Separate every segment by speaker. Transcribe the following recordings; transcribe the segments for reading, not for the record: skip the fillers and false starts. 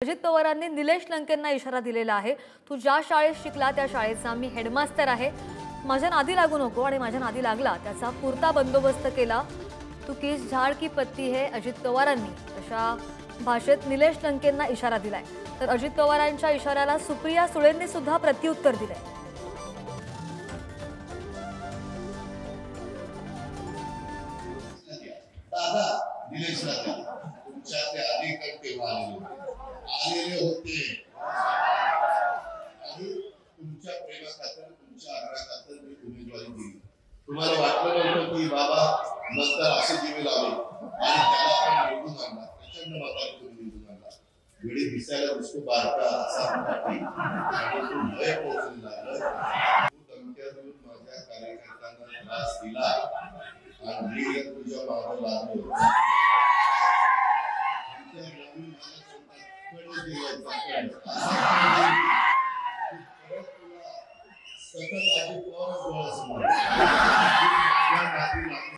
Speaker 1: अजित पवारांनी निलेश लंकेंना इशारा दिलेला आहे, तू ज्या शाळेत शिकला त्या शाळेचा मी हेडमास्टर आहे, माझ्या नादी लागू नको आणि माझ्या नादी लागला त्याचा पुरता बंदोबस्त केला, तू किस झाड की पत्ती है अजित पवारांनी अशा भाषेत निलेश लंकेंना इशारा दिलाय। तर अजित पवारांच्या इशाऱ्याला सुप्रिया सुळेंनी सुद्धा प्रत्युत्तर दिलंय।
Speaker 2: निलेश लंके तुमच्या ते अधिक तेव्हा आलेले होते आणि तुमच्या प्रेमाखातर तुमच्या आग्रहाखातर मी उमेदवारी दिली। तुम्हाला वाटलं नव्हतं की बाबा नंतर असे जीवे लावले आणि त्याला आपण निवडून आणला, प्रचंड मताने तुम्ही निवडून आणला। वेळी दिसायला दिसतो बारका असा आणि तो भय पोचून लागला। तू धमक्यातून माझ्या कार्यकर्त्यांना त्रास दिला आणि मी तुझ्या मागे लागलो।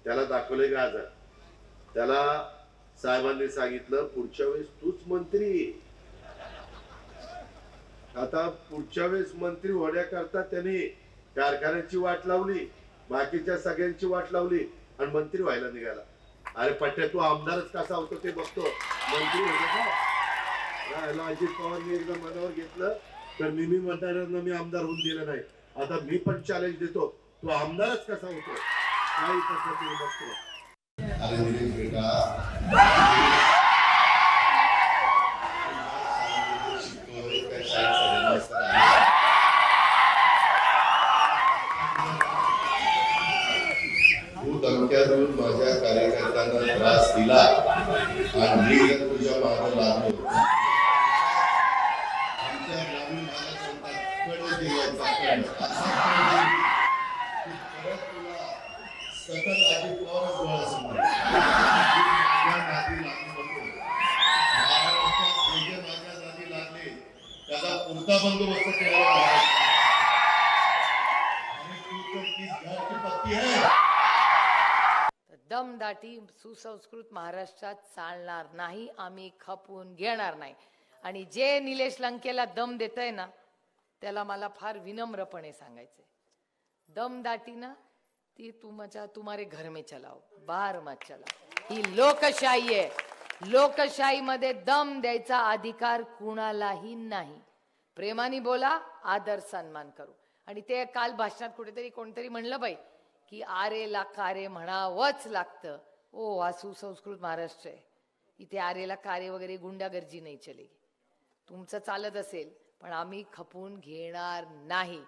Speaker 2: त्याला दाखवले का आज त्याला साहेबांनी सांगितलं पुढच्या वेळेस तूच मंत्री। आता पुढच्या वेळेस मंत्री होण्याकरता त्यांनी कारखान्याची वाट लावली, बाकीच्या सगळ्यांची वाट लावली आणि मंत्री व्हायला निघाला। अरे पट्ट्या तू आमदारच कसा होतो ते बघतो, मंत्री होतो का? अजित पवारने एकदा मनावर घेतलं तर मी मतदारांना मी आमदार होऊन दिलं नाही, आता मी पण चॅलेंज देतो, तू आमदारच कसा होतो काही पद्धतीने बघतो। अरे निलेश बेटा धमक्यातून माझ्या कार्यकर्त्यांना त्रास दिला आणि मी तुझ्या मागे लागलो। आमच्या ग्रामीण भागात सतत अजित पवारच डोळ्यासमोर नादी लागू नको। महाराष्ट्रात जे माझ्या नादी लागले त्याचा पुरता बंदोबस्त केला आणि तू तर किस झाड की पत्ती है।
Speaker 3: दमदाटी सुसंस्कृत महाराष्ट्रात चालणार नाही, आम्ही खपून घेणार नाही। आणि जे निलेश लंकेला दम देतय ना त्याला मला फार विनम्रपणे सांगायचंय, दमदाटी ना ती तुम्हारे घर में चलाओ, बाहर मत चलाओ। ही लोकशाही आहे, लोकशाहीमध्ये दम द्यायचा अधिकार कुणालाही नाही। प्रेमाने बोला, आदर सन्मान करू। आणि ते काल भाषणात कुठेतरी कोणतरी म्हणलं बाई की आरेला कारे म्हणावंच लागतं। ओ हा सुसंस्कृत महाराष्ट्र आहे, इथे आरेला कारे वगैरे गुंडागर्जी नाही चलेगी। तुमचं चालत असेल पण आम्ही खपून घेणार नाही।